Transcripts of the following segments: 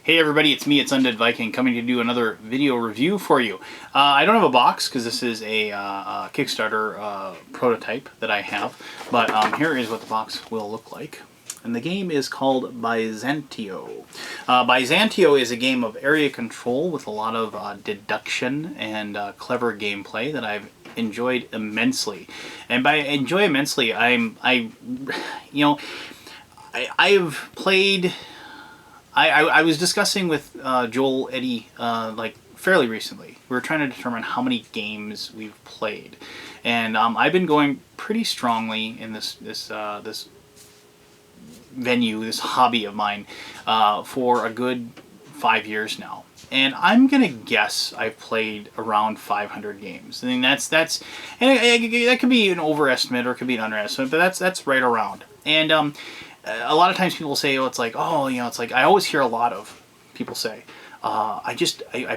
Hey everybody, it's me, it's Undead Viking, coming to do another video review for you. I don't have a box because this is a Kickstarter prototype that I have, but here is what the box will look like. And the game is called Byzantio. Byzantio is a game of area control with a lot of deduction and clever gameplay that I've enjoyed immensely. And by enjoy immensely, I've played. I was discussing with Joel Eddy like fairly recently. We were trying to determine how many games we've played, and I've been going pretty strongly in this venue, this hobby of mine, for a good 5 years now. And I'm gonna guess I've played around 500 games. I mean that's and that could be an overestimate or it could be an underestimate, but that's right around. And a lot of times people say, oh, it's like, oh, you know, it's like, I always hear a lot of people say, I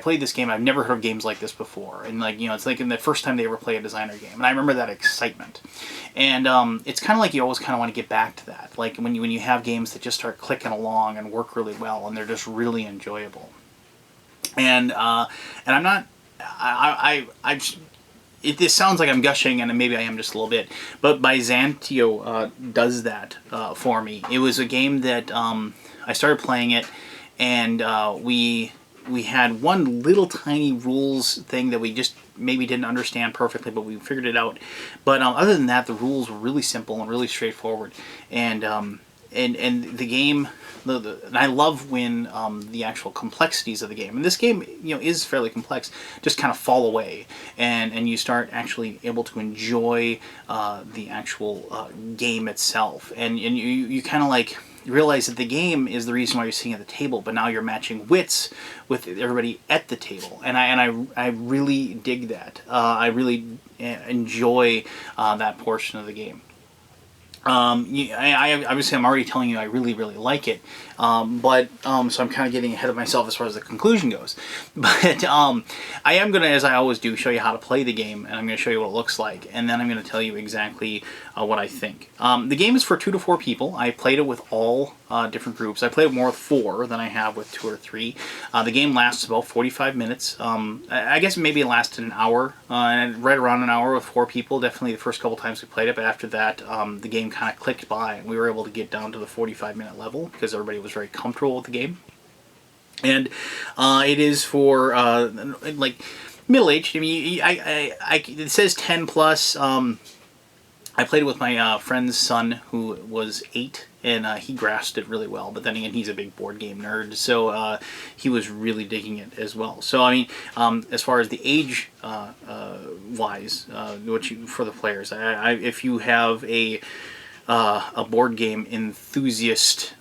played this game, I've never heard of games like this before. And like, you know, it's like in the first time they ever play a designer game. And I remember that excitement. And it's kind of like you always kind of want to get back to that. Like when you have games that just start clicking along and work really well and they're just really enjoyable. And I'm not, this sounds like I'm gushing, and maybe I am just a little bit, but Byzantio does that for me. It was a game that I started playing it, and we had one little tiny rules thing that we just maybe didn't understand perfectly, but we figured it out. But other than that, the rules were really simple and really straightforward, and the game. And I love when the actual complexities of the game, and this game, you know, is fairly complex, just kind of fall away, and you start actually able to enjoy the actual game itself, and you kind of like realize that the game is the reason why you're sitting at the table, but now you're matching wits with everybody at the table, and I really dig that. I really enjoy that portion of the game. Obviously I'm already telling you I really like it, so I'm kind of getting ahead of myself as far as the conclusion goes. But I am going to, as I always do, show you how to play the game, and I'm going to show you what it looks like, and then I'm going to tell you exactly what I think. The game is for 2 to 4 people. I played it with all different groups. I played it more with 4 than I have with 2 or 3. The game lasts about 45 minutes. I guess maybe it lasted an hour, and right around an hour with 4 people. Definitely the first couple times we played it, but after that the game kind of clicked by, and we were able to get down to the 45-minute level because everybody was very comfortable with the game. And it is for like middle-aged. I mean, it says 10 plus. I played it with my friend's son, who was 8, and he grasped it really well. But then again, he's a big board game nerd, so he was really digging it as well. So I mean, as far as the age wise, for the players, if you have a board game enthusiast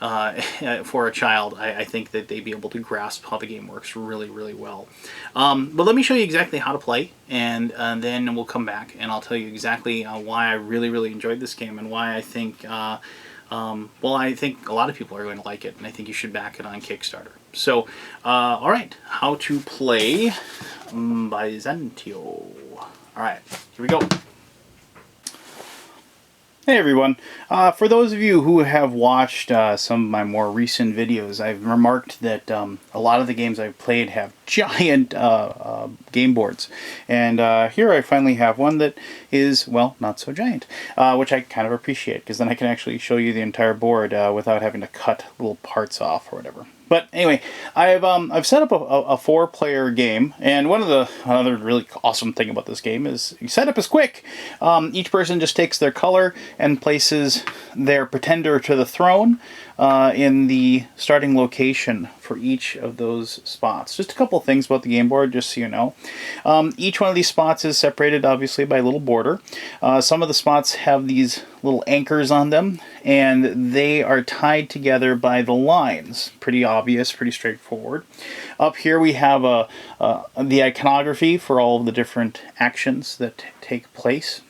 for a child, I think that they'd be able to grasp how the game works really well. But let me show you exactly how to play, and then we'll come back and I'll tell you exactly why I really enjoyed this game, and why I think I think a lot of people are going to like it, and I think you should back it on Kickstarter. So alright, how to play Byzantio. Alright, here we go. Hey everyone, for those of you who have watched some of my more recent videos, I've remarked that a lot of the games I've played have giant game boards, and here I finally have one that is, well, not so giant, which I kind of appreciate, because then I can actually show you the entire board without having to cut little parts off or whatever. But anyway, I've set up a 4-player game, and one of the other really awesome thing about this game is setup is quick. Each person just takes their color and places their pretender to the throne in the starting location for each of those spots. Just a couple of things about the game board, just so you know. Each one of these spots is separated, obviously, by a little border. Some of the spots have these little anchors on them, and they are tied together by the lines. Pretty obvious, pretty straightforward. Up here we have the iconography for all of the different actions that take place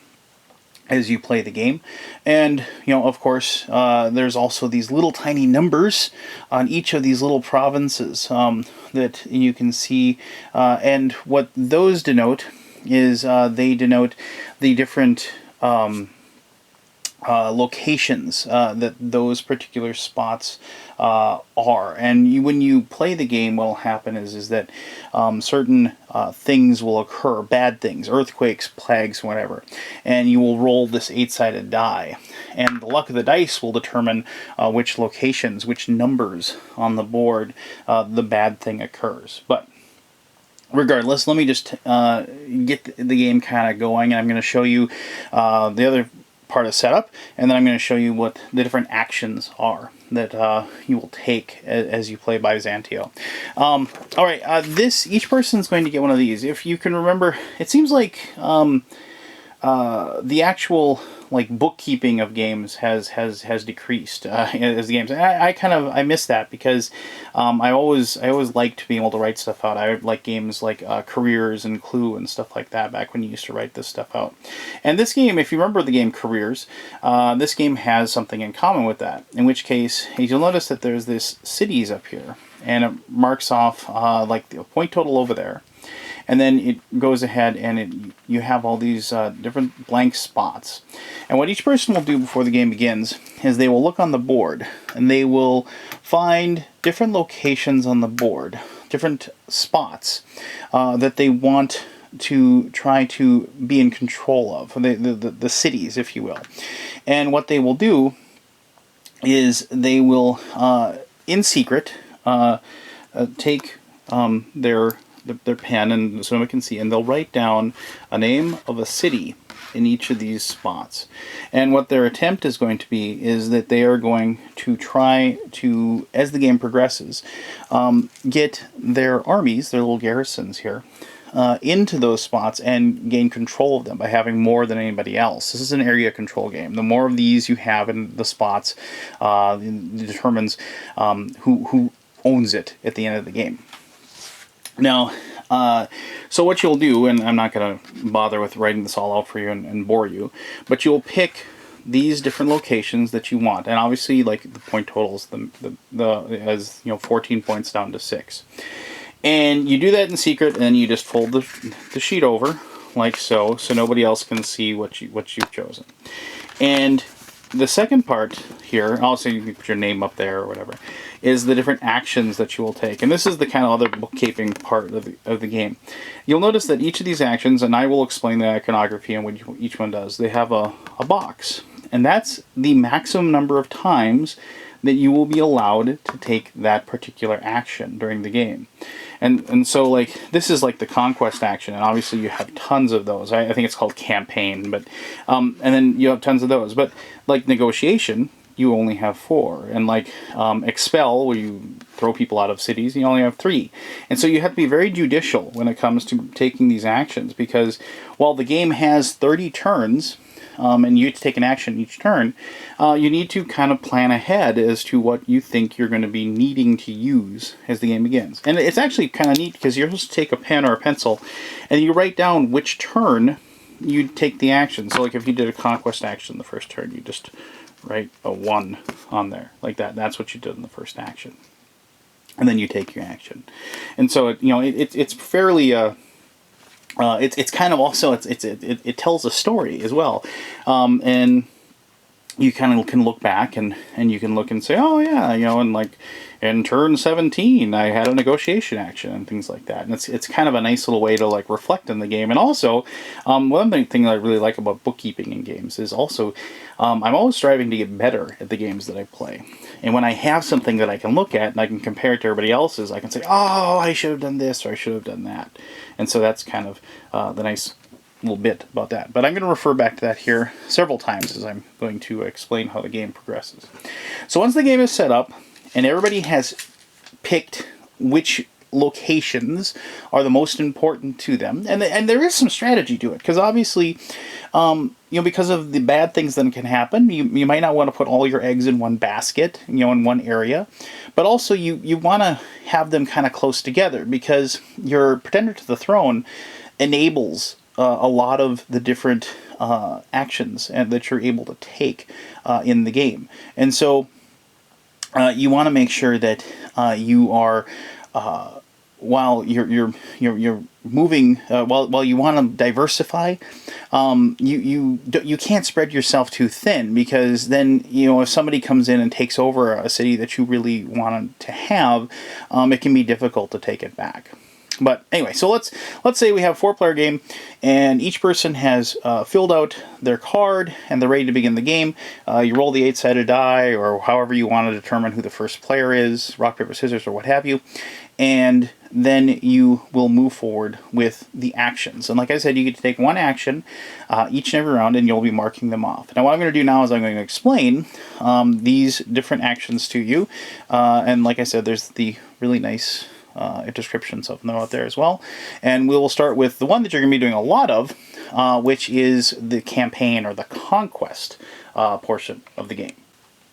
as you play the game. And, you know, of course, there's also these little tiny numbers on each of these little provinces that you can see. And what those denote is they denote the different locations that those particular spots are. And when you play the game, what will happen is that certain things will occur, bad things, earthquakes, plagues, whatever, and you will roll this 8-sided die. And the luck of the dice will determine which locations, which numbers on the board the bad thing occurs. But regardless, let me just get the game kind of going, and I'm going to show you the other part of setup, and then I'm going to show you what the different actions are that you will take as you play Byzantio. All right, each person's going to get one of these. If you can remember, it seems like the actual bookkeeping of games has decreased as the games. I miss that because I always liked being able to write stuff out. I like games like Careers and Clue and stuff like that back when you used to write this stuff out. And this game, if you remember the game Careers, this game has something in common with that. In which case, you'll notice that there's this cities up here, and it marks off like the point total over there. And then it goes ahead and you have all these different blank spots. And what each person will do before the game begins is they will look on the board and they will find different locations on the board, different spots that they want to try to be in control of, the cities, if you will. And what they will do is they will, in secret, take their pen, and so nobody can see, and they'll write down a name of a city in each of these spots. And what their attempt is going to be is that they are going to try to, as the game progresses, get their armies, their little garrisons here, into those spots and gain control of them by having more than anybody else. This is an area control game. The more of these you have in the spots determines who owns it at the end of the game. Now, so what you'll do, and I'm not going to bother with writing this all out for you and bore you, but you'll pick these different locations that you want, and obviously, like the point totals, as 14 points down to 6, and you do that in secret, and you just fold the sheet over like so nobody else can see what you've chosen. And the second part here, also you can put your name up there or whatever, is the different actions that you will take. And this is the kind of other bookkeeping part of the game. You'll notice that each of these actions, and I will explain the iconography and what each one does, they have a box. And that's the maximum number of times that you will be allowed to take that particular action during the game. And so, like, this is like the conquest action, and obviously you have tons of those. I think it's called campaign, but and then you have tons of those. But like negotiation, you only have 4, and like expel, where you throw people out of cities, you only have 3. And so you have to be very judicial when it comes to taking these actions, because while the game has 30 turns, and you take an action each turn, you need to kind of plan ahead as to what you think you're going to be needing to use as the game begins. And it's actually kind of neat because you're supposed to take a pen or a pencil and you write down which turn you take the action. So like if you did a conquest action the first turn, you just write a 1 on there like that. That's what you did in the first action. And then you take your action. And so it's fairly it's kind of also it tells a story as well, and you kind of can look back and you can look and say, oh yeah, and like in turn 17 I had a negotiation action and things like that, and it's kind of a nice little way to like reflect on the game. And also one thing that I really like about bookkeeping in games is also I'm always striving to get better at the games that I play. And when I have something that I can look at and I can compare it to everybody else's, I can say, oh, I should have done this or I should have done that. And so that's kind of the nice little bit about that. But I'm going to refer back to that here several times as I'm going to explain how the game progresses. So once the game is set up and everybody has picked which locations are the most important to them, and there is some strategy to it, because obviously because of the bad things that can happen, you might not want to put all your eggs in one basket, in one area, but also you want to have them kind of close together, because your Pretender to the Throne enables a lot of the different actions that you're able to take in the game. And so you want to make sure that you are while you're moving, while you want to diversify, you can't spread yourself too thin, because then, if somebody comes in and takes over a city that you really wanted to have, it can be difficult to take it back. But anyway, so let's say we have a 4-player game, and each person has filled out their card, and they're ready to begin the game. You roll the 8-sided die, or however you want to determine who the first player is, rock, paper, scissors, or what have you. And then you will move forward with the actions. And like I said, you get to take one action each and every round, and you'll be marking them off. Now what I'm going to do now is I'm going to explain these different actions to you. And like I said, there's the really nice descriptions of them out there as well. And we will start with the one that you're going to be doing a lot of, which is the campaign or the conquest portion of the game.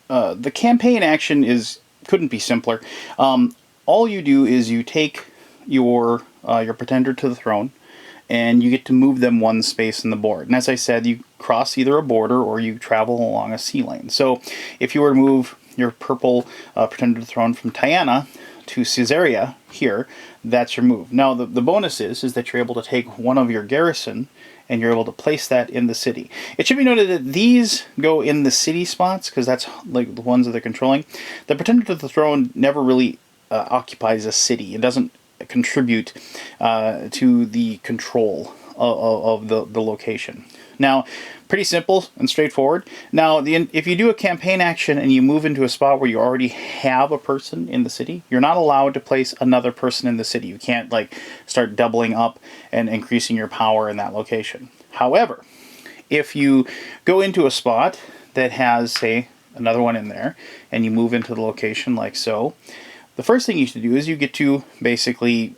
The campaign action couldn't be simpler. All you do is you take your pretender to the throne, and you get to move them one space in the board. And as I said, you cross either a border or you travel along a sea lane. So if you were to move your purple pretender to the throne from Tiana to Caesarea here, that's your move. Now the bonus is that you're able to take one of your garrison, and you're able to place that in the city. It should be noted that these go in the city spots, because that's like the ones that they're controlling. The pretender to the throne never really occupies a city. It doesn't contribute to the control of the location. Now, pretty simple and straightforward. Now, if you do a campaign action and you move into a spot where you already have a person in the city, you're not allowed to place another person in the city. You can't start doubling up and increasing your power in that location. However, if you go into a spot that has, say, another one in there, and you move into the location like so, the first thing you should do is you get to basically,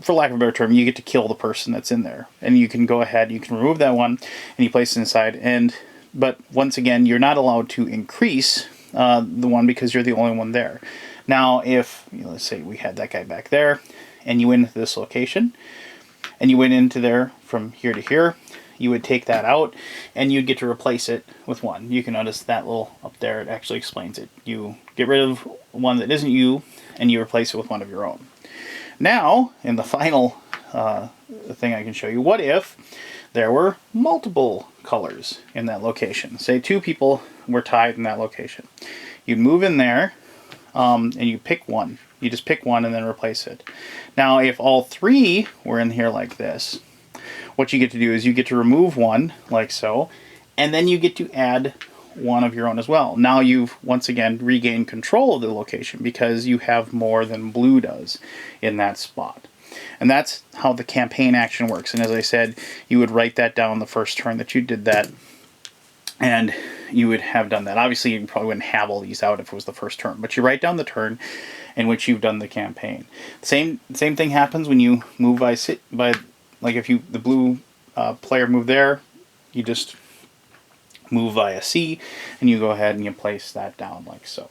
for lack of a better term, you get to kill the person that's in there. And you can go ahead, you can remove that one, and you place it inside. But once again, you're not allowed to increase the one, because you're the only one there. Now, if, let's say we had that guy back there, and you went into this location, and you went into there from here to here, you would take that out, and you'd get to replace it with one. You can notice that little up there, it actually explains it. You get rid of one that isn't you, and you replace it with one of your own. Now, in the final thing I can show you, what if there were multiple colors in that location? Say 2 people were tied in that location. You'd move in there, and you pick one. You just pick one and then replace it. Now, if all 3 were in here like this, what you get to do is you get to remove one, like so, and then you get to add one of your own as well. Now you've once again regained control of the location, because you have more than blue does in that spot. And that's how the campaign action works. And as I said, you would write that down the first turn that you did that, and you would have done that. Obviously, you probably wouldn't have all these out if it was the first turn, but you write down the turn in which you've done the campaign. Same thing happens when you move by like if the blue player moved there, you just move via C, and you go ahead and you place that down like so.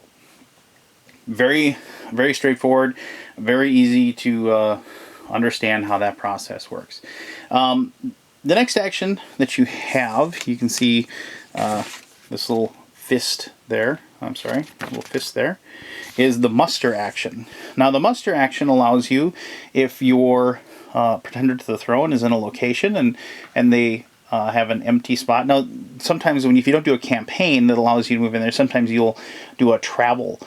Very, very straightforward, very easy to understand how that process works. The next action that you have, you can see this little fist there, little fist there, is the muster action. Now the muster action allows you, if your pretender to the throne is in a location and they have an empty spot. Now, sometimes if you don't do a campaign that allows you to move in there, sometimes you'll do a travel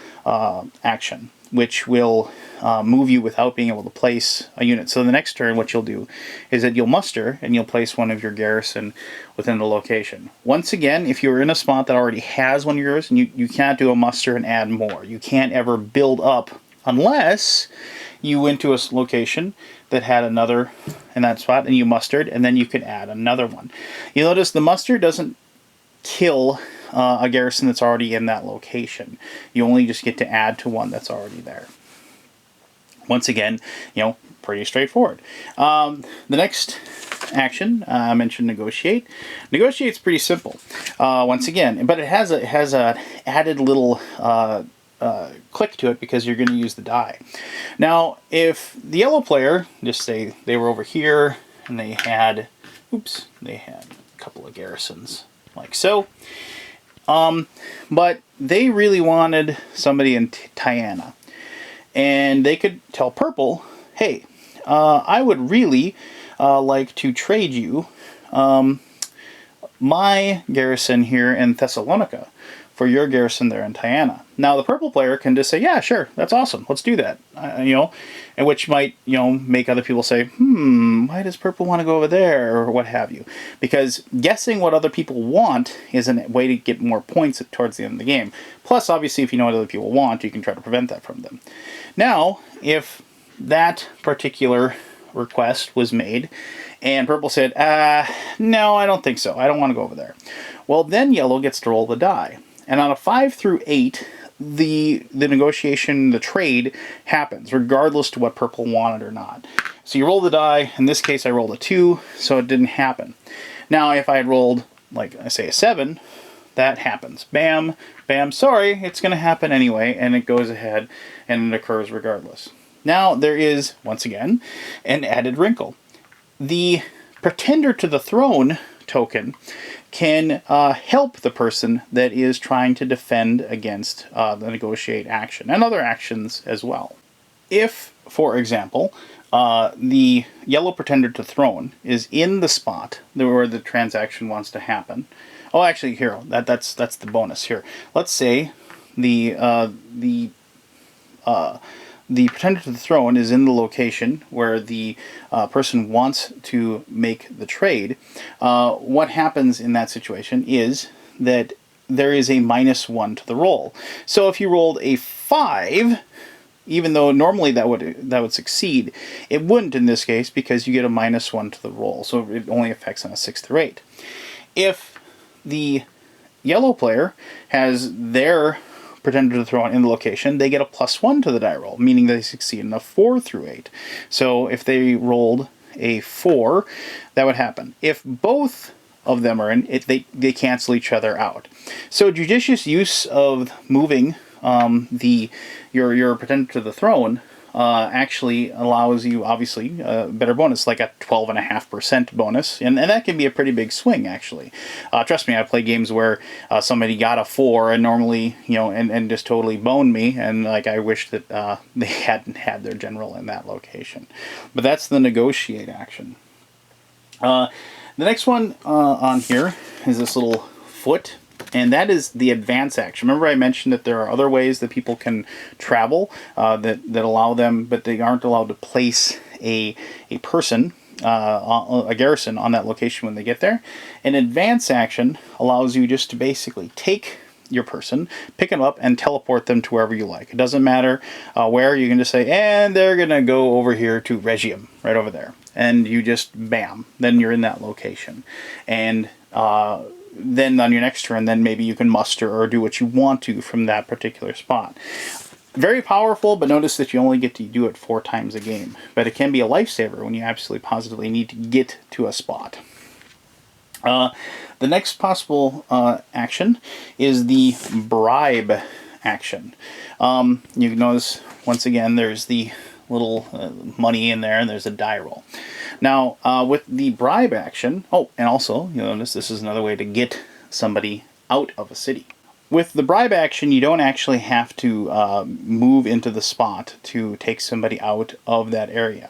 action, which will move you without being able to place a unit. So the next turn, what you'll do is that you'll muster, and you'll place one of your garrison within the location. Once again, if you're in a spot that already has one of yours, and you can't do a muster and add more. You can't ever build up unless you went to a location that had another in that spot, and you mustered, and then you could add another one. You'll notice the muster doesn't kill a garrison that's already in that location. You only just get to add to one that's already there. Once again, pretty straightforward. The next action, I mentioned negotiate. Negotiate's pretty simple. Once again, but it has a added little click to it, because you're going to use the die. Now, if the yellow player, just say they were over here and they had a couple of garrisons like so, but they really wanted somebody in Tiana, and they could tell purple, hey, I would really like to trade you my garrison here in Thessalonica for your garrison there in Tyana. Now the purple player can just say, yeah, sure, that's awesome, let's do that, and which might, make other people say, why does purple want to go over there, or what have you, because guessing what other people want is a way to get more points towards the end of the game. Plus, obviously, if you know what other people want, you can try to prevent that from them. Now, if that particular request was made and purple said, no, I don't think so, I don't want to go over there, well, then yellow gets to roll the die. And on a 5 through 8, the negotiation, the trade happens, regardless to what purple wanted or not. So you roll the die. In this case, I rolled a 2, so it didn't happen. Now, if I had rolled, like, I say a 7, that happens. Bam, bam, sorry, it's going to happen anyway, and it goes ahead, and it occurs regardless. Now, there is, once again, an added wrinkle. The Pretender to the Throne token can help the person that is trying to defend against the negotiate action and other actions as well. If, for example, the yellow Pretender to Throne is in the spot where the transaction wants to happen. Oh, actually, here, that's the bonus here. Let's say the Pretender to the Throne is in the location where the person wants to make the trade. What happens in that situation is that there is a -1 to the roll. So if you rolled a 5, even though normally that would succeed, it wouldn't in this case because you get a -1 to the roll. So it only affects on a 6 through 8. If the yellow player has their Pretender to the Throne in the location, they get a +1 to the die roll, meaning they succeed in a 4 through 8. So if they rolled a 4, that would happen. If both of them are in, they cancel each other out. So judicious use of moving your Pretender to the Throne actually allows you, obviously, a better bonus, like a 12.5% bonus, and that can be a pretty big swing, actually. Trust me, I play games where somebody got a 4 and normally, and just totally boned me, and like I wish that they hadn't had their general in that location. But that's the negotiate action. The next one on here is this little foot. And that is the advance action. Remember I mentioned that there are other ways that people can travel that allow them, but they aren't allowed to place a person, a garrison on that location when they get there. An advance action allows you just to basically take your person, pick them up, and teleport them to wherever you like. It doesn't matter where. You can just say, and they're going to go over here to Regium, right over there. And you just, bam, then you're in that location. And then on your next turn, then maybe you can muster or do what you want to from that particular spot. Very powerful, but notice that you only get to do it 4 times a game. But it can be a lifesaver when you absolutely positively need to get to a spot. The next possible action is the bribe action. You can notice, once again, there's the little money in there, and there's a die roll. Now, with the bribe action, and also, you notice this is another way to get somebody out of a city. With the bribe action, you don't actually have to move into the spot to take somebody out of that area.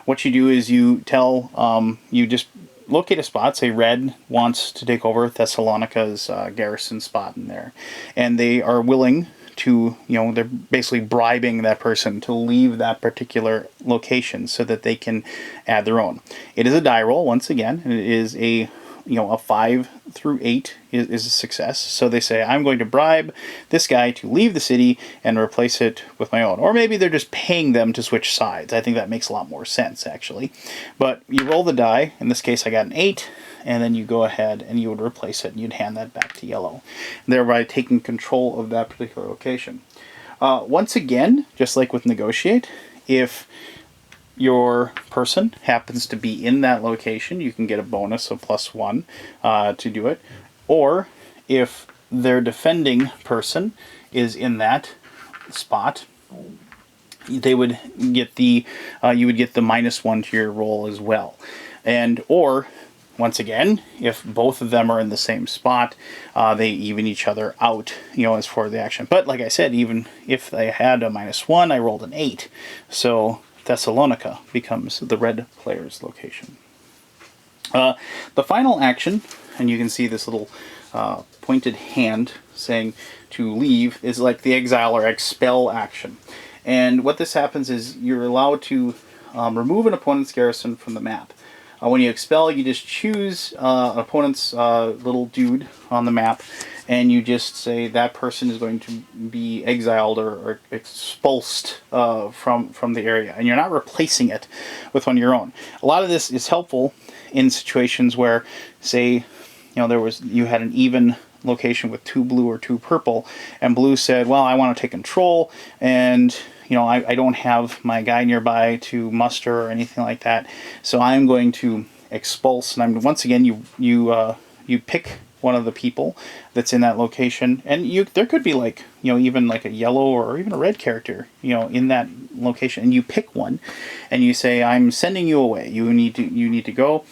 What you do is you tell, you just locate a spot, say red wants to take over Thessalonica's garrison spot in there, and they are willing to, they're basically bribing that person to leave that particular location so that they can add their own. It is a die roll, once again, and it is a 5 through 8 is a success. So they say, I'm going to bribe this guy to leave the city and replace it with my own. Or maybe they're just paying them to switch sides. I think that makes a lot more sense, actually. But you roll the die. In this case, I got an 8. And then you go ahead and you would replace it, and you'd hand that back to yellow, thereby taking control of that particular location. Once again, just like with negotiate, if your person happens to be in that location, you can get a bonus of +1 to do it. Or if their defending person is in that spot, they would get the you would get the -1 to your roll as well. And or once again, if both of them are in the same spot, they even each other out, as for the action. But like I said, even if they had a -1, I rolled an 8. So Thessalonica becomes the red player's location. The final action, and you can see this little pointed hand saying to leave, is like the exile or expel action. And what this happens is you're allowed to remove an opponent's garrison from the map. When you expel, you just choose an opponent's little dude on the map, and you just say that person is going to be exiled or expulsed from the area, and you're not replacing it with one of your own. A lot of this is helpful in situations where, say, you had an even location with 2 blue or 2 purple, and blue said, well, I want to take control, and I don't have my guy nearby to muster or anything like that, so I'm going to expulse. And once again, you pick one of the people that's in that location, and there could be like even like a yellow or even a red character in that location, and you pick one, and you say, I'm sending you away. You need to go.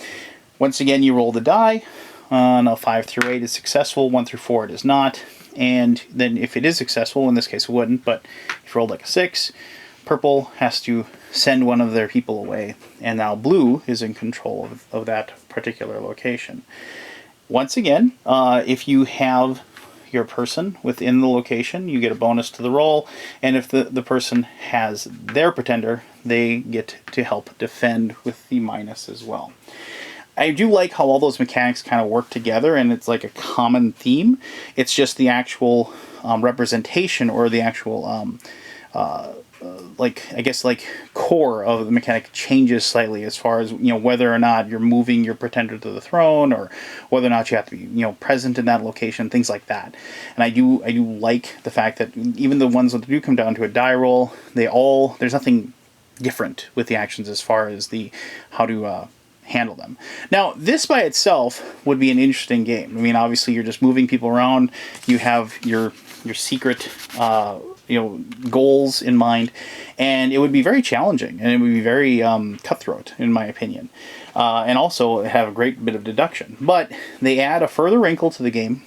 Once again, you roll the die. On a 5 through 8 is successful, 1 through 4 it is not. And then if it is successful, in this case it wouldn't, but if you rolled like a 6, purple has to send one of their people away, and now blue is in control of that particular location. Once again, if you have your person within the location, you get a bonus to the roll, and if the person has their pretender, they get to help defend with the minus as well. I do like how all those mechanics kind of work together, and it's like a common theme. It's just the actual representation, or the actual core of the mechanic changes slightly, as far as whether or not you're moving your pretender to the throne, or whether or not you have to be present in that location, things like that. And I do like the fact that even the ones that do come down to a die roll, there's nothing different with the actions as far as how to handle them. Now, this by itself would be an interesting game. I mean, obviously you're just moving people around. You have your secret goals in mind, and it would be very challenging, and it would be very cutthroat, in my opinion, and also have a great bit of deduction. But they add a further wrinkle to the game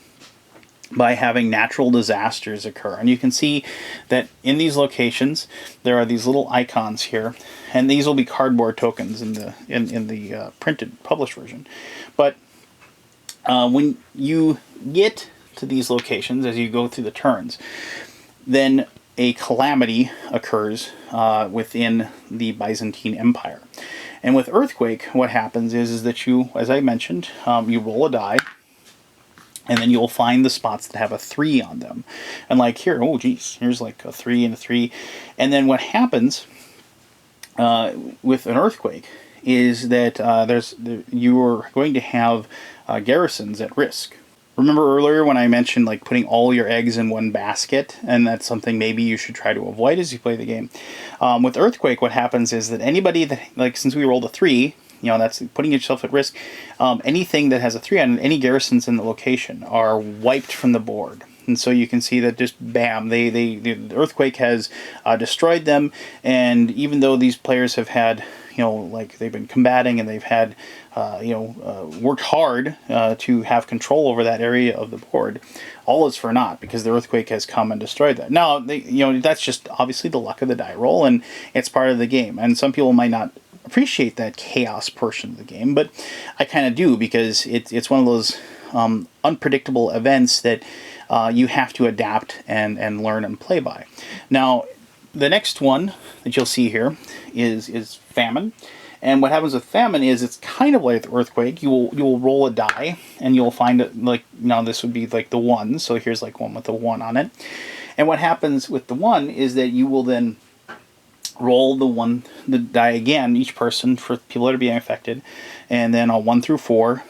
by having natural disasters occur. And you can see that in these locations there are these little icons here, and these will be cardboard tokens in the printed published version. But when you get to these locations, as you go through the turns, then a calamity occurs within the Byzantine Empire. And with Earthquake, what happens is that you, as I mentioned, you roll a die, and then you'll find the spots that have a 3 on them. And like here, oh geez, here's like a 3 and a 3. And then what happens with an earthquake is that you're going to have garrisons at risk. Remember earlier when I mentioned like putting all your eggs in one basket, and that's something maybe you should try to avoid as you play the game. With Earthquake, what happens is that anybody that, like, since we rolled a 3, that's putting yourself at risk. Anything that has a 3 on it, any garrisons in the location are wiped from the board. And so you can see that just bam, the earthquake has destroyed them. And even though these players have had, they've been combating, and they've had, worked hard to have control over that area of the board, all is for naught, because the earthquake has come and destroyed that. Now, that's just obviously the luck of the die roll, and it's part of the game. And some people might not appreciate that chaos portion of the game, but I kind of do, because it's one of those unpredictable events that you have to adapt and learn and play by. Now, the next one that you'll see here is Famine. And what happens with Famine is it's kind of like Earthquake. You'll roll a die, and you'll find it, like, now this would be like the 1, so here's like one with the 1 on it. And what happens with the 1 is that you will then roll the die again, each person, for people that are being affected, and then on 1 through 4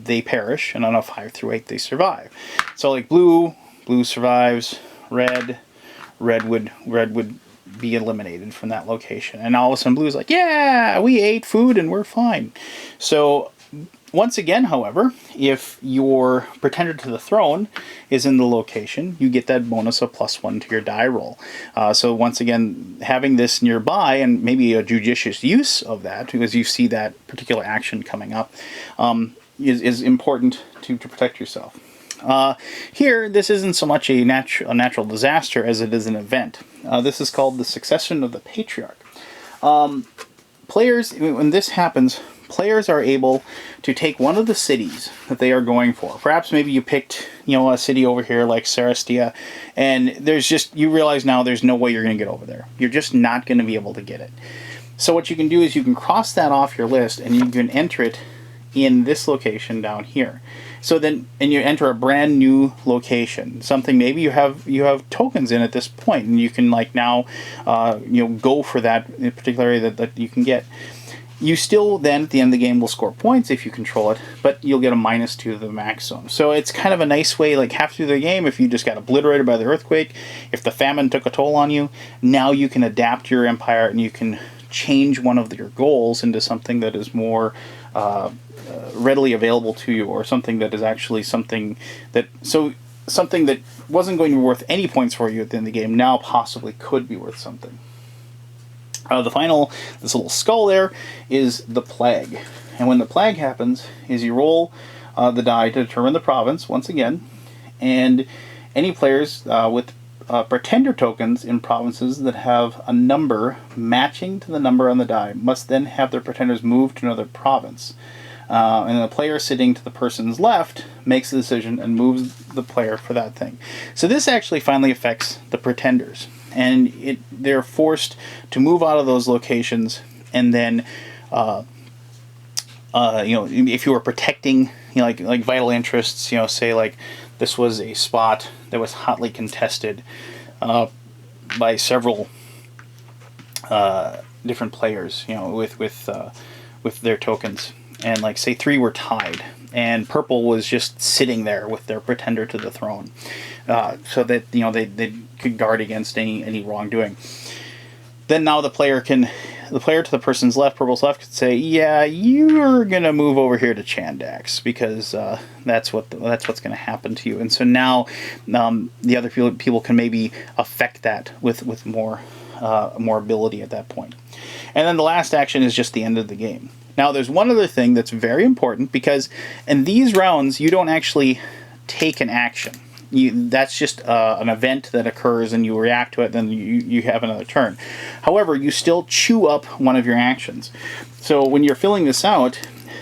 they perish, and on a 5 through 8 they survive. So like blue survives, red would be eliminated from that location, and all of a sudden blue is like, yeah, we ate food and we're fine. So once again, however, if your pretender to the throne is in the location, you get that bonus of +1 to your die roll. So once again, having this nearby, and maybe a judicious use of that, because you see that particular action coming up, is important to protect yourself. Here, this isn't so much a natural disaster as it is an event. This is called the succession of the patriarch. Players, when this happens, players are able to take one of the cities that they are going for. Perhaps maybe you picked, a city over here like Sarastia, and you realize now there's no way you're going to get over there. You're just not going to be able to get it. So what you can do is you can cross that off your list and you can enter it in this location down here. So then, and you enter a brand new location, something maybe you have tokens in at this point, and you can now, go for that particular area that you can get. You still then, at the end of the game, will score points if you control it, but you'll get a -2 to the maximum. So it's kind of a nice way, halfway through the game, if you just got obliterated by the earthquake, if the famine took a toll on you, now you can adapt your empire and you can change one of your goals into something that is more readily available to you, or something that is actually something that wasn't going to be worth any points for you at the end of the game now possibly could be worth something. This little skull there is the plague. And when the plague happens is you roll the die to determine the province once again, and any players with pretender tokens in provinces that have a number matching to the number on the die must then have their pretenders move to another province. And the player sitting to the person's left makes the decision and moves the player for that thing. So this actually finally affects the pretenders. And they're forced to move out of those locations, and then, if you were protecting, like vital interests, say this was a spot that was hotly contested by several different players, with their tokens, and say 3 were tied, and purple was just sitting there with their pretender to the throne, so that they could guard against any wrongdoing. Then now the player to the person's left, purple's left, could say, yeah, you're gonna move over here to Chandax because that's what's gonna happen to you. And so now the other people can maybe affect that with more ability at that point. And then the last action is just the end of the game. Now there's one other thing that's very important, because in these rounds you don't actually take an action. That's just an event that occurs and you react to it, then you have another turn. However, you still chew up one of your actions. So when you're filling this out,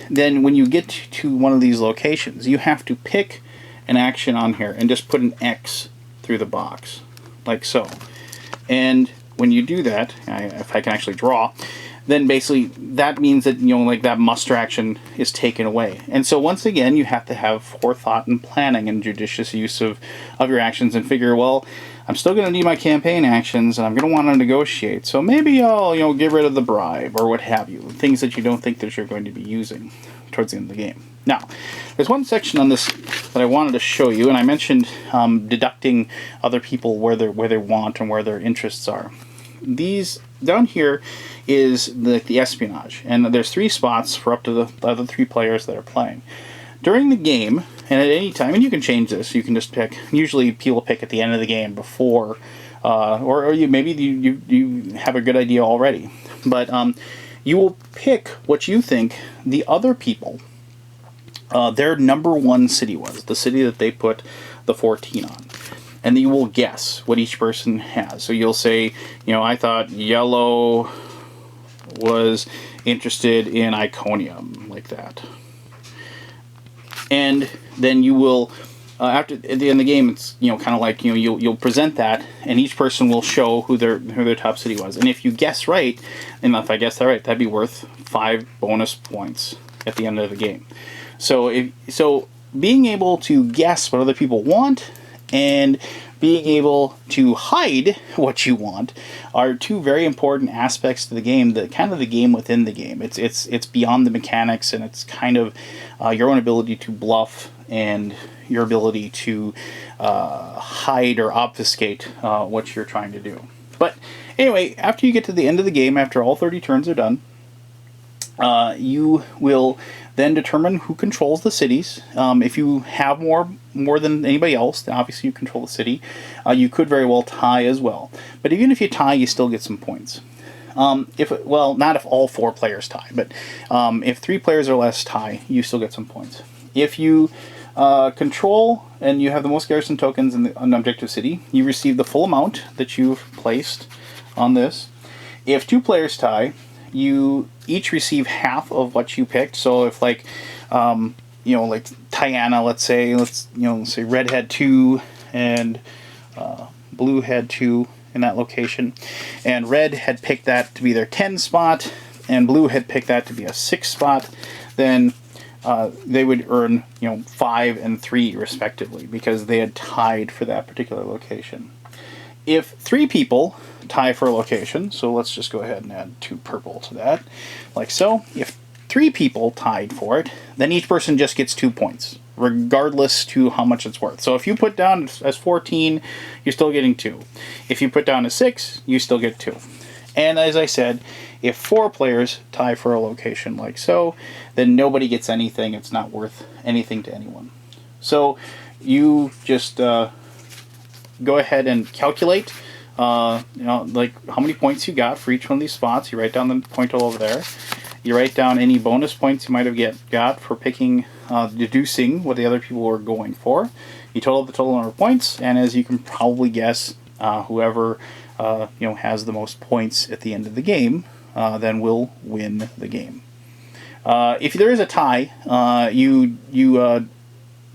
then when you get to one of these locations, you have to pick an action on here and just put an X through the box, like so. And when you do that, if I can actually draw, then basically that means that that muster action is taken away. And so once again, you have to have forethought and planning and judicious use of your actions, and figure, well, I'm still going to need my campaign actions, and I'm going to want to negotiate. So maybe I'll get rid of the bribe or what have you, things that you don't think that you're going to be using towards the end of the game. Now, there's one section on this that I wanted to show you, and I mentioned deducting other people where they want and where their interests are. These down here is the espionage, and there's 3 spots for up to the other 3 players that are playing. During the game, and at any time, and you can change this, you can just pick, usually people pick at the end of the game before, or maybe you have a good idea already, but you will pick what you think the other people, their number 1 city was, the city that they put the 14 on. And then you will guess what each person has. So you'll say, I thought yellow was interested in Iconium, like that. And then you will, at the end of the game, it's kind of like you'll present that, and each person will show who their top city was. And if you guess right, and if I guess that right, that'd be worth 5 bonus points at the end of the game. So being able to guess what other people want and being able to hide what you want are 2 very important aspects to the game, the game within the game. It's beyond the mechanics, and it's kind of your own ability to bluff and your ability to hide or obfuscate what you're trying to do. But anyway, after you get to the end of the game, after all 30 turns are done, you will then determine who controls the cities. If you have more than anybody else, then obviously you control the city. You could very well tie as well. But even if you tie, you still get some points. Not if all 4 players tie, but if 3 players or less tie, you still get some points. If you Control, and you have the most garrison tokens in an objective city. You receive the full amount that you've placed on this. If 2 players tie, you each receive half of what you picked. So if like, like Tiana, let's say red had 2 and blue had 2 in that location, and red had picked that to be their 10 spot, and blue had picked that to be a 6 spot, then they would earn 5 and 3 respectively because they had tied for that particular location. If 3 people tie for a location, so let's just go ahead and add 2 purple to that, like so. If 3 people tied for it, then each person just gets 2 points, regardless to how much it's worth. So if you put down as 14, you're still getting 2. If you put down as 6, you still get 2. And as I said, if 4 players tie for a location like so, then nobody gets anything. It's not worth anything to anyone. So you just go ahead and calculate, like how many points you got for each one of these spots. You write down the point total over there. You write down any bonus points you might have got for picking, deducing what the other people were going for. You total the total number of points, and as you can probably guess, whoever has the most points at the end of the game, then will win the game. If there is a tie, you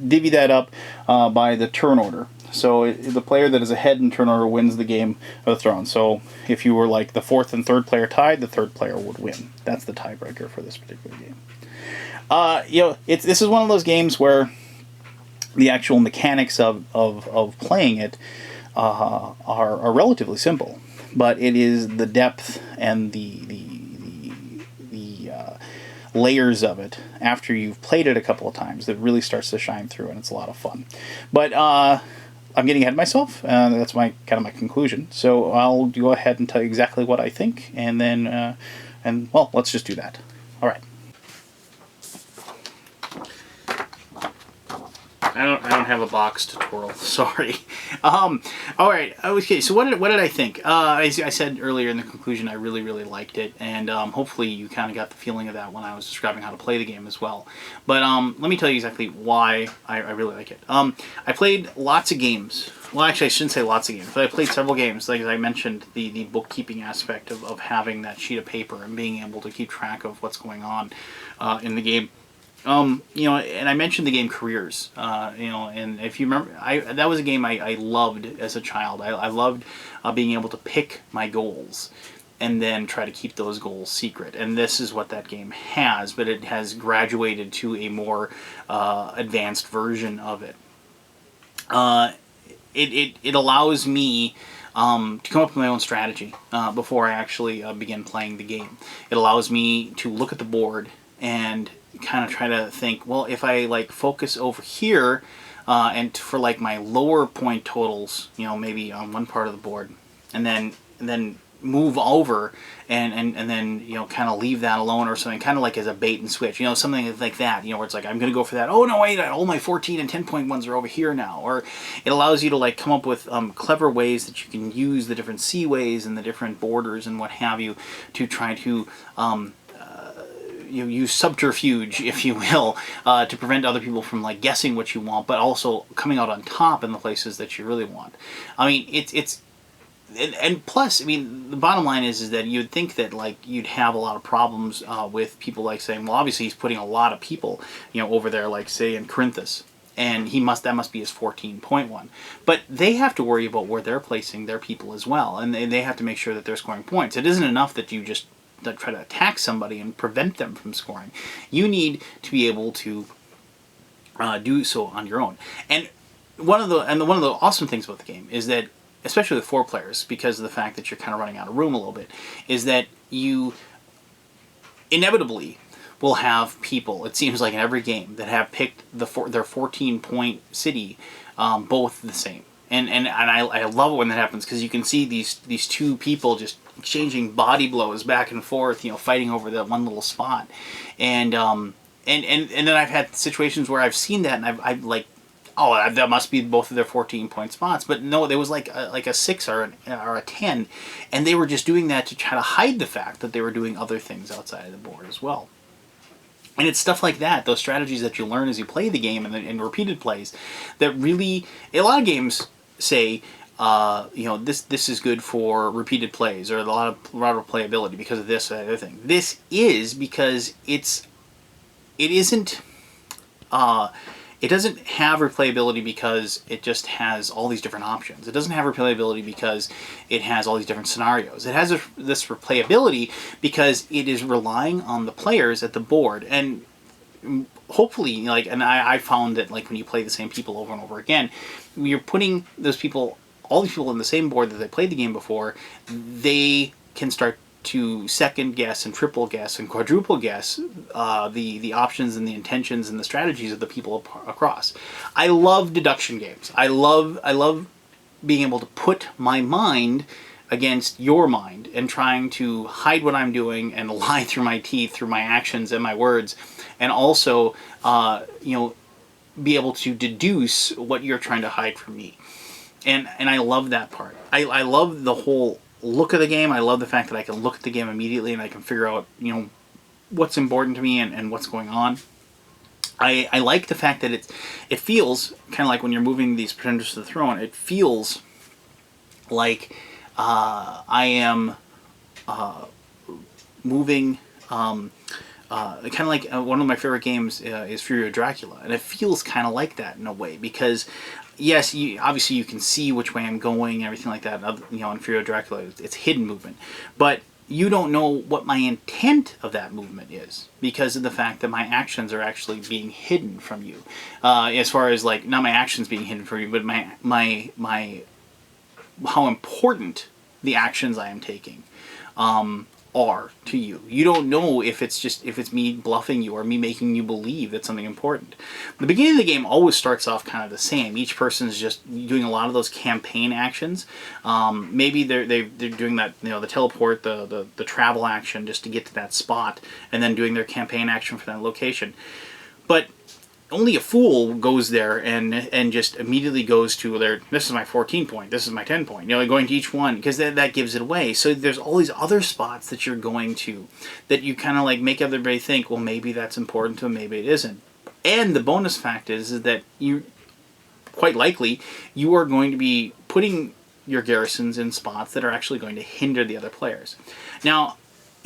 divvy that up by the turn order. So the player that is ahead in turn order wins the game of the throne. So if you were like the 4th and 3rd player tied, the 3rd player would win. That's the tiebreaker for this particular game. This is one of those games where the actual mechanics of playing it are relatively simple, but it is the depth and the layers of it after you've played it a couple of times that really starts to shine through, and it's a lot of fun. But I'm getting ahead of myself. That's my conclusion. So I'll go ahead and tell you exactly what I think, and then well, let's just do that. All right. I don't have a box to twirl. Sorry. All right. Okay. So what did I think? As I said earlier in the conclusion, I really liked it, and hopefully you kind of got the feeling of that when I was describing how to play the game as well. But let me tell you exactly why I really like it. I played lots of games. Well, actually, I shouldn't say lots of games, but I played several games. Like I mentioned, the bookkeeping aspect of having that sheet of paper and being able to keep track of what's going on in the game. And I mentioned the game Careers, and if you remember, that was a game I loved as a child. I loved being able to pick my goals and then try to keep those goals secret. And this is what that game has, but it has graduated to a more advanced version of it. It allows me to come up with my own strategy before I actually begin playing the game. It allows me to look at the board and kind of try to think, well, if I like focus over here and for like my lower point totals, maybe on one part of the board, and then move over and then kind of leave that alone or something, kind of like as a bait and switch, something like that, where it's like I'm gonna go for that, oh no wait, all my 14 and 10 point ones are over here now. Or it allows you to like come up with clever ways that you can use the different seaways and the different borders and what have you to try to use subterfuge, if you will, to prevent other people from like guessing what you want, but also coming out on top in the places that you really want. I mean, and plus, I mean, the bottom line is that you'd think that like you'd have a lot of problems with people like saying, well, obviously he's putting a lot of people, over there, like say in Corinthus, and that must be his 14.1. But they have to worry about where they're placing their people as well, and they have to make sure that they're scoring points. It isn't enough that you just try to attack somebody and prevent them from scoring. You need to be able to do so on your own. And one of the awesome things about the game is that, especially with 4 players, because of the fact that you're kind of running out of room a little bit, is that you inevitably will have people, it seems like in every game, that have picked their 14-point city both the same. And I love it when that happens, because you can see these 2 people just exchanging body blows back and forth, fighting over that one little spot, and then I've had situations where I've seen that and I've like, oh, that must be both of their 14-point spots, but no, there was like a 6 or a 10, and they were just doing that to try to hide the fact that they were doing other things outside of the board as well. And it's stuff like that, those strategies that you learn as you play the game and repeated plays, that really, a lot of games say, you know, this is good for repeated plays or a lot of playability because of this or that other thing. This is because it isn't. It doesn't have replayability because it just has all these different options. It doesn't have replayability because it has all these different scenarios. It has this replayability because it is relying on the players at the board. And hopefully, like, and I found that, like, when you play the same people over and over again, you're putting those people, all these people on the same board that they played the game before, they can start to second guess and triple guess and quadruple guess the options and the intentions and the strategies of the people across. I love deduction games. I love being able to put my mind against your mind and trying to hide what I'm doing and lie through my teeth, through my actions and my words, and also you know, be able to deduce what you're trying to hide from me. And I love that part. I love the whole look of the game. I love the fact that I can look at the game immediately and I can figure out, you know, what's important to me and what's going on. I like the fact that it feels kind of like when you're moving these pretenders to the throne, it feels like I am moving kind of like one of my favorite games is Fury of Dracula, and it feels kind of like that in a way because yes, obviously you can see which way I'm going and everything like that. You know, in Fury of Dracula, it's hidden movement, but you don't know what my intent of that movement is because of the fact that my actions are actually being hidden from you. As far as, like, not my actions being hidden from you, but my how important the actions I am taking are to you. You don't know if it's me bluffing you or me making you believe that's something important. The beginning of the game always starts off kind of the same. Each person's just doing a lot of those campaign actions. Maybe they're doing that, you know, the teleport, the travel action just to get to that spot, and then doing their campaign action for that location. But only a fool goes there and just immediately goes to this is my 14 point, this is my 10 point, you know, going to each one, because that gives it away. So there's all these other spots that you're going to that you kind of like make everybody think, well, maybe that's important to them, maybe it isn't. And the bonus fact is that you quite likely you are going to be putting your garrisons in spots that are actually going to hinder the other players. Now,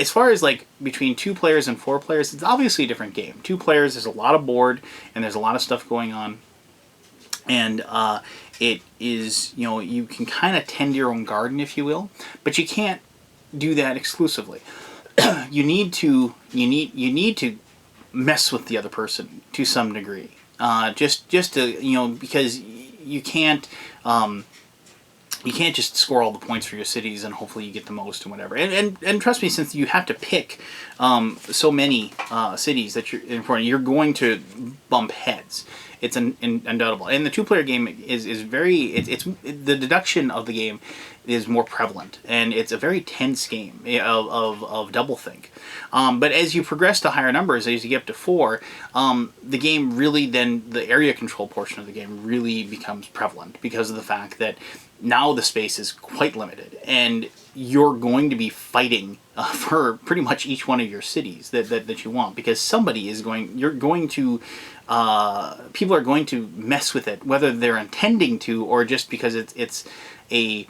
as far as, like, between 2 players and 4 players, it's obviously a different game. 2 players, there's a lot of board, and there's a lot of stuff going on. And it is, you know, you can kind of tend your own garden, if you will, but you can't do that exclusively. you need to mess with the other person to some degree. Just to, you know, because you can't just score all the points for your cities and hopefully you get the most and whatever. And trust me, since you have to pick so many cities that you're in front of, you're going to bump heads. It's undoubtable. And the 2-player game is very, it's the deduction of the game is more prevalent, and it's a very tense game of doublethink. But as you progress to higher numbers, as you get up to 4, the game really then, the area control portion of the game really becomes prevalent because of the fact that now the space is quite limited, and you're going to be fighting for pretty much each one of your cities that you want, because somebody is people are going to mess with it, whether they're intending to or just because it's a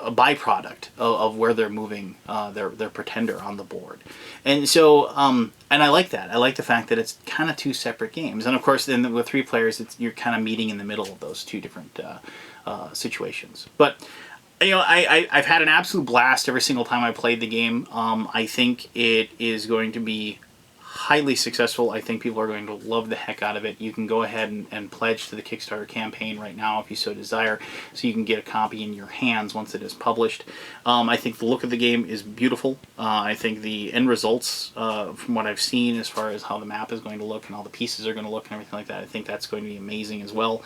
byproduct of where they're moving their pretender on the board. And so and I like that. I like the fact that it's kind of 2 separate games, and of course then with 3 players you're kind of meeting in the middle of those 2 different situations. But you know, I've had an absolute blast every single time I played the game. I think it is going to be highly successful. I think people are going to love the heck out of it. You can go ahead and pledge to the Kickstarter campaign right now if you so desire, so you can get a copy in your hands once it is published. I think the look of the game is beautiful. I think the end results, from what I've seen as far as how the map is going to look and how the pieces are going to look and everything like that, I think that's going to be amazing as well.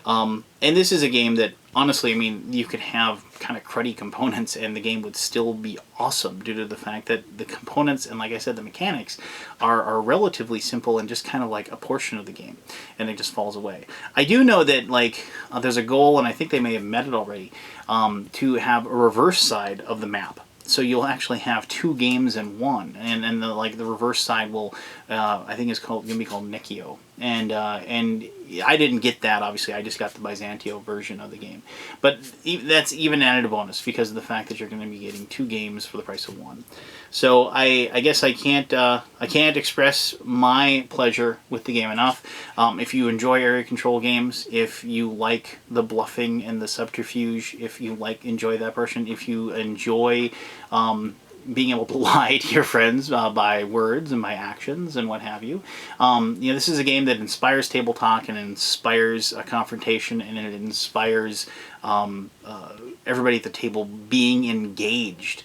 And this is a game that, honestly, I mean, you could have kind of cruddy components and the game would still be awesome due to the fact that the components and, like I said, the mechanics are relatively simple and just kind of like a portion of the game, and it just falls away. I do know that, like, there's a goal, and I think they may have met it already, to have a reverse side of the map. So you'll actually have 2 games in one, and then the reverse side will, I think it's going to be called Nikio, and I didn't get that, obviously. I just got the Byzantio version of the game, but that's even added a bonus because of the fact that you're going to be getting 2 games for the price of 1. So I guess I can't express my pleasure with the game enough. If you enjoy area control games, if you like the bluffing and the subterfuge, if you enjoy that portion, if you enjoy being able to lie to your friends by words and by actions and what have you. This is a game that inspires table talk and inspires a confrontation, and it inspires everybody at the table being engaged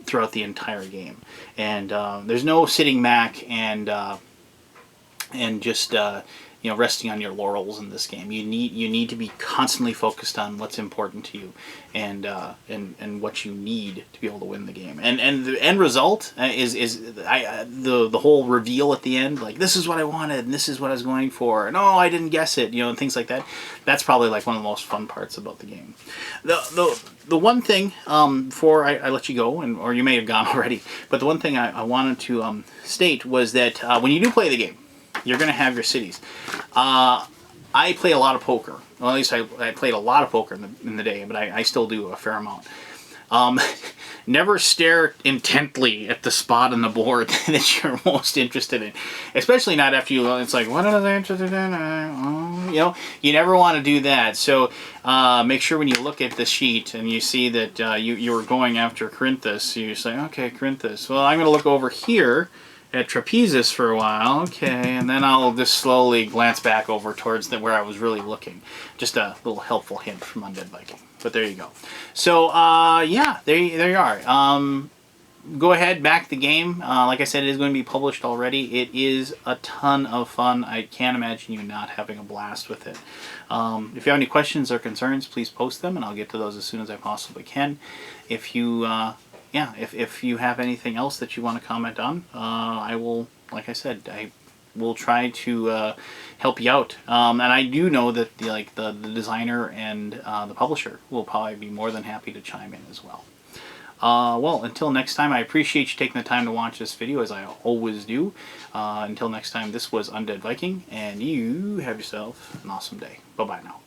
throughout the entire game. And there's no sitting back and just resting on your laurels in this game. You need to be constantly focused on what's important to you, and what you need to be able to win the game. And the end result is the whole reveal at the end. Like, this is what I wanted, and this is what I was going for, and oh, I didn't guess it. And things like that. That's probably like one of the most fun parts about the game. The one thing before I let you go, or you may have gone already, but the one thing I wanted to state was that when you do play the game, you're going to have your cities. I play a lot of poker. Well, at least I played a lot of poker in the day, but I still do a fair amount. Never stare intently at the spot on the board that you're most interested in. Especially not after it's like, what are they interested in? You never want to do that. So make sure when you look at the sheet and you see that you were going after Corinthus, you say, okay, Corinthus. Well, I'm going to look over here at Trapezus for a while, okay, and then I'll just slowly glance back over towards where I was really looking. Just a little helpful hint from Undead Viking. But there you go. So, yeah, there you are. Go ahead, back the game. Like I said, it is going to be published already. It is a ton of fun. I can't imagine you not having a blast with it. If you have any questions or concerns, please post them, and I'll get to those as soon as I possibly can. If you... if you have anything else that you want to comment on, I will, like I said, I will try to help you out. And I do know that the designer and the publisher will probably be more than happy to chime in as well. Well, until next time, I appreciate you taking the time to watch this video, as I always do. Until next time, this was Undead Viking, and you have yourself an awesome day. Bye-bye now.